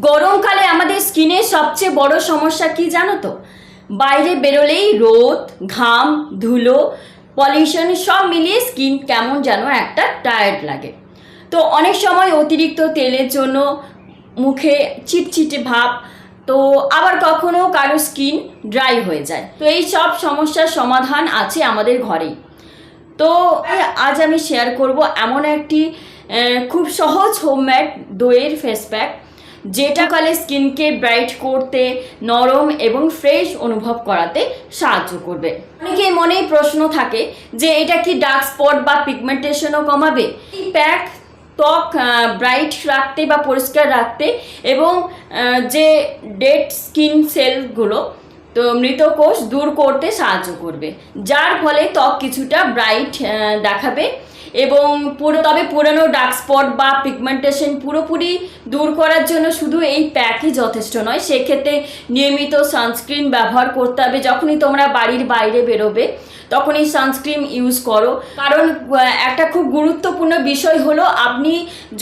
গরমকালে আমাদের স্কিনের সবচেয়ে বড় সমস্যা কি জানো তো? বাইরে বেরোলেই রোদ, ঘাম, ধুলো, পলিউশন সব মিলিয়ে স্কিন কেমন যেন একটা টায়ার্ড লাগে। তো অনেক সময় অতিরিক্ত তেলের জন্য মুখে চিটচিটে ভাব, তো আবার কখনো কারো স্কিন ড্রাই হয়ে যায়। তো এই সব সমস্যার সমাধান আছে আমাদের ঘরেই। তো আজ আমি শেয়ার করব এমন একটি খুব সহজ হোমমেড দইয়ের ফেস প্যাক, যেটা কালে স্কিনকে ব্রাইট করতে, নরম এবং ফ্রেশ অনুভব করাতে সাহায্য করবে। অনেকের মনেই প্রশ্ন থাকে যে এটা কি ডার্ক স্পট বা পিগমেন্টেশনও কমাবে? এই প্যাক ত্বক ব্রাইট রাখতে বা পরিষ্কার রাখতে এবং যে ডেড স্কিন সেলগুলো, তো মৃত কোষ দূর করতে সাহায্য করবে, যার ফলে ত্বক কিছুটা ব্রাইট দেখাবে। এবং তবে পুরনো ডার্ক স্পট বা পিগমেন্টেশন পুরোপুরি দূর করার জন্য শুধু এই প্যাকই যথেষ্ট নয়। সেক্ষেত্রে নিয়মিত সানস্ক্রিন ব্যবহার করতে হবে। যখনই তোমরা বাড়ির বাইরে বেরোবে তখনই সানস্ক্রিন ইউজ করো, কারণ একটা খুব গুরুত্বপূর্ণ বিষয় হলো আপনি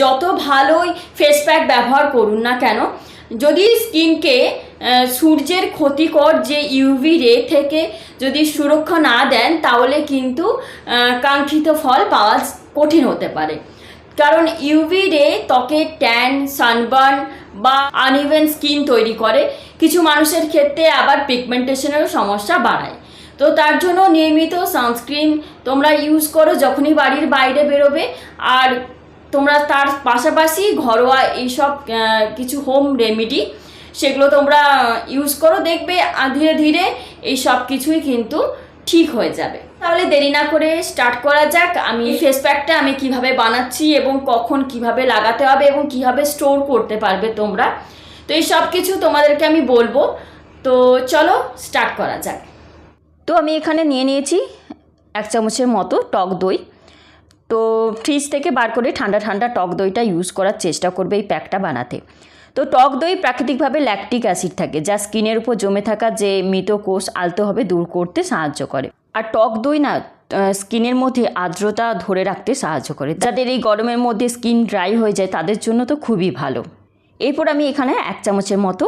যত ভালোই ফেস প্যাক ব্যবহার করুন না কেন, যদি স্কিনকে সূর্যের ক্ষতিকর যে ইউভি রে থেকে যদি সুরক্ষা না দেন, তাহলে কিন্তু কাঙ্ক্ষিত ফল পাওয়া কঠিন হতে পারে। কারণ ইউভি রে ত্বকে ট্যান, সানবার্ন বা আনইভেন স্কিন তৈরি করে। কিছু মানুষের ক্ষেত্রে আবার পিগমেন্টেশনেরও সমস্যা বাড়ায়। তো তার জন্য নিয়মিত সানস্ক্রিন তোমরা ইউজ করো যখনই বাড়ির বাইরে বেরোবে। আর তোমরা তার পাশাপাশি ঘরোয়া এইসব কিছু হোম রেমেডি সেগুলো তোমরা ইউজ করো, দেখবে ধীরে ধীরে এই সব কিছুই কিন্তু ঠিক হয়ে যাবে। তাহলে দেরি না করে স্টার্ট করা যাক। আমি ফেস প্যাকটা আমি কিভাবে বানাচ্ছি এবং কখন কিভাবে লাগাতে হবে এবং কিভাবে স্টোর করতে পারবে তোমরা, তো এই সব কিছু তোমাদেরকে আমি বলবো। তো চলো স্টার্ট করা যাক। তো আমি এখানে নিয়ে নিয়েছি 1 চামচের মতো টক দই। তো ফ্রিজ থেকে বার করে ঠান্ডা ঠান্ডা টক দইটা ইউজ করার চেষ্টা করবে এই প্যাকটা বানাতে। তো টক দই প্রাকৃতিকভাবে ল্যাকটিক অ্যাসিড থাকে, যা স্কিনের উপর জমে থাকা যে মৃত কোষ আলতোভাবে দূর করতে সাহায্য করে। আর টক দই না স্কিনের মধ্যে আর্দ্রতা ধরে রাখতে সাহায্য করে। যাদের এই গরমের মধ্যে স্কিন ড্রাই হয়ে যায় তাদের জন্য তো খুবই ভালো। এরপর আমি এখানে 1 চামচের মতো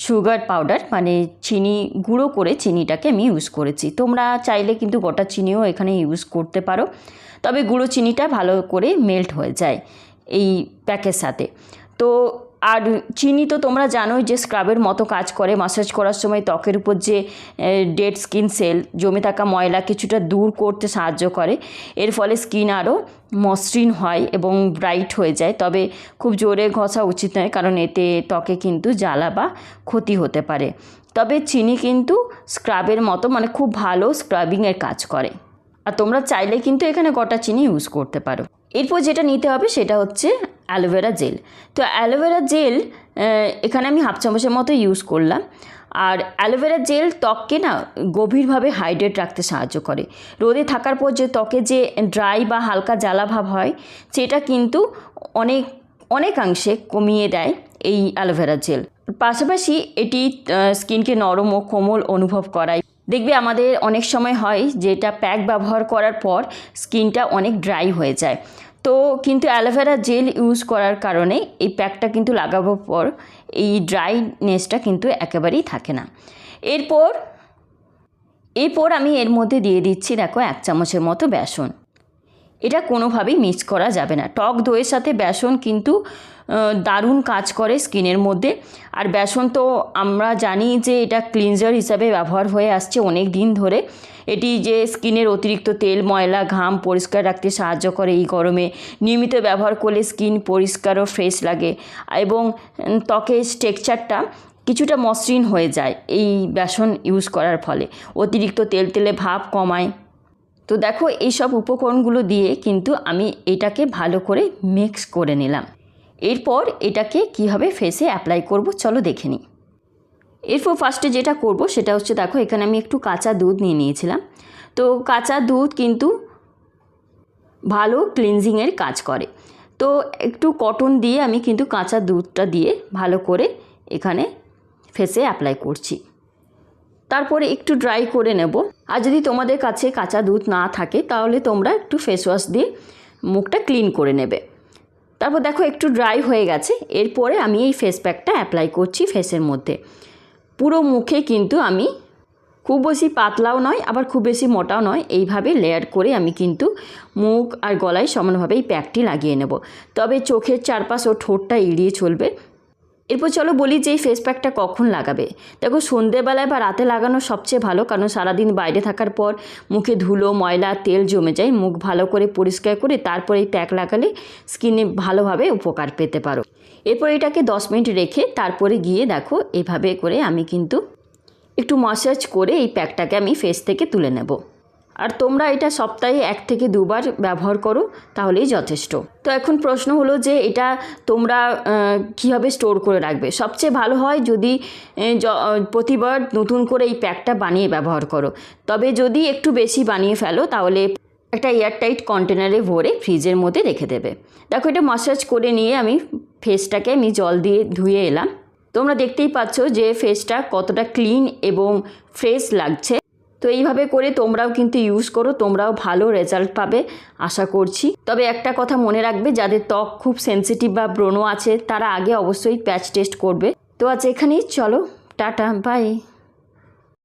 সুগার পাউডার মানে চিনি গুঁড়ো করে চিনিটাকে আমি ইউজ করেছি। তোমরা চাইলে কিন্তু গোটা চিনিও এখানে ইউজ করতে পারো, তবে গুঁড়ো চিনিটা ভালো করে মেল্ট হয়ে যায় এই প্যাকের সাথে। তো আর চিনি তো তোমরা জানোই যে স্ক্রাবের মতো কাজ করে। মাসাজ করার সময় ত্বকের উপর যে ডেড স্কিন সেল, জমে থাকা ময়লা কিছুটা দূর করতে সাহায্য করে। এর ফলে স্কিন আরও মসৃণ হয় এবং ব্রাইট হয়ে যায়। তবে খুব জোরে ঘষা উচিত নয়, কারণ এতে ত্বকে কিন্তু জ্বালা বা ক্ষতি হতে পারে। তবে চিনি কিন্তু স্ক্রাবের মতো মানে খুব ভালো স্ক্রাবিংয়ের কাজ করে। আর তোমরা চাইলে কিন্তু এখানে গোটা চিনি ইউজ করতে পারো। এরপর যেটা নিতে হবে সেটা হচ্ছে অ্যালোভেরা জেল। তো অ্যালোভেরা জেল এখানে আমি 1/2 চামচের মতো ইউজ করলাম। আর অ্যালোভেরা জেল ত্বককে না গভীরভাবে হাইড্রেট রাখতে সাহায্য করে। রোদে থাকার পর যে ত্বকে যে ড্রাই বা হালকা জ্বালা ভাব হয়, সেটা কিন্তু অনেকাংশে কমিয়ে দেয় এই অ্যালোভেরা জেল। পাশাপাশি এটি স্কিনকে নরম ও কোমল অনুভব করায়। দেখবে আমাদের অনেক সময় হয় যে এটা প্যাক ব্যবহার করার পর স্কিনটা অনেক ড্রাই হয়ে যায়। তো কিন্তু অ্যালোভেরা জেল ইউজ করার কারণে এই প্যাকটা কিন্তু লাগাবার পর এই ড্রাইনেসটা কিন্তু একেবারেই থাকে না। এরপর আমি এর মধ্যে দিয়ে দিচ্ছি দেখো 1 চামচের মতো বেসন। এটা কোনোভাবেই মিক্স করা যাবে না। টক দইয়ের সাথে বেসন কিন্তু দারুণ কাজ করে স্কিনের মধ্যে। আর বেসন তো আমরা জানি যে এটা ক্লিনজার হিসাবে ব্যবহার হয়ে আসছে অনেক দিন ধরে। এটি যে স্কিনের অতিরিক্ত তেল, ময়লা, ঘাম পরিষ্কার রাখতে সাহায্য করে। এই গরমে নিয়মিত ব্যবহার করলে স্কিন পরিষ্কার ও ফ্রেশ লাগে এবং ত্বকের টেক্সচারটা কিছুটা মসৃণ হয়ে যায় এই বেসন ইউজ করার ফলে। অতিরিক্ত তেলে ভাব কমায়। তো দেখো এই সব উপকরণগুলো দিয়ে কিন্তু আমি এটাকে ভালো করে মিক্স করে নিলাম। এরপর এটাকে কীভাবে ফেসে অ্যাপ্লাই করব চলো দেখে নিই। এরপর ফার্স্টে যেটা করব সেটা হচ্ছে দেখো এখানে আমি একটু কাঁচা দুধ নিয়ে নিয়েছিলাম। তো কাঁচা দুধ কিন্তু ভালো ক্লিনজিংয়ের কাজ করে। তো একটু কটন দিয়ে আমি কিন্তু কাঁচা দুধটা দিয়ে ভালো করে এখানে ফেসে অ্যাপ্লাই করছি। তারপরে একটু ড্রাই করে নেব। আর যদি তোমাদের কাছে কাঁচা দুধ না থাকে তাহলে তোমরা একটু ফেস ওয়াশ দিয়ে মুখটা ক্লিন করে নেবে। তারপর দেখো একটু ড্রাই হয়ে গেছে। এরপরে আমি এই ফেস প্যাকটা অ্যাপ্লাই করছি ফেসের মধ্যে। পুরো মুখে কিন্তু আমি খুব বেশি পাতলাও নয় আবার খুব বেশি মোটাও নয়, এইভাবে লেয়ার করে আমি কিন্তু মুখ আর গলায় সমানভাবে এই প্যাকটি লাগিয়ে নেব। তবে চোখের চারপাশ ও ঠোঁটটা এড়িয়ে চলবে। এরপর চলো বলি যে এই ফেস প্যাকটা কখন লাগাবে। দেখো সন্ধেবেলায় বা রাতে লাগানো সবচেয়ে ভালো, কারণ সারাদিন বাইরে থাকার পর মুখে ধুলো ময়লা তেল জমে যায়। মুখ ভালো করে পরিষ্কার করে তারপর এই প্যাক লাগালে স্কিনে ভালোভাবে উপকার পেতে পারো। এরপর এটাকে 10 মিনিট রেখে তারপরে গিয়ে দেখো এভাবে করে আমি কিন্তু একটু ম্যাসাজ করে এই প্যাকটাকে আমি ফেস থেকে তুলে নেব। আর তোমরা এটা সপ্তাহে 1 থেকে 2 বার ব্যবহার করো, তাহলেই যথেষ্ট। তো এখন প্রশ্ন হলো যে এটা তোমরা কীভাবে স্টোর করে রাখবে। সবচেয়ে ভালো হয় যদি প্রতিবার নতুন করে এই প্যাকটা বানিয়ে ব্যবহার করো। তবে যদি একটু বেশি বানিয়ে ফেলো তাহলে একটা এয়ারটাইট কন্টেনারে ভরে ফ্রিজের মধ্যে রেখে দেবে। দেখো এটা ম্যাসাজ করে নিয়ে আমি ফেসটাকে আমি জল দিয়ে ধুয়ে এলাম। তোমরা দেখতেই পাচ্ছ যে ফেসটা কতটা ক্লিন এবং ফ্রেশ লাগছে। তো এইভাবে করে তোমরাও কিন্তু ইউজ করো, তোমরাও ভালো রেজাল্ট পাবে আশা করছি। তবে একটা কথা মনে রাখবে, যাদের ত্বক খুব সেনসিটিভ বা ব্রণ আছে তারা আগে অবশ্যই প্যাচ টেস্ট করবে। তো আজ এখানেই, চলো টাটা বাই।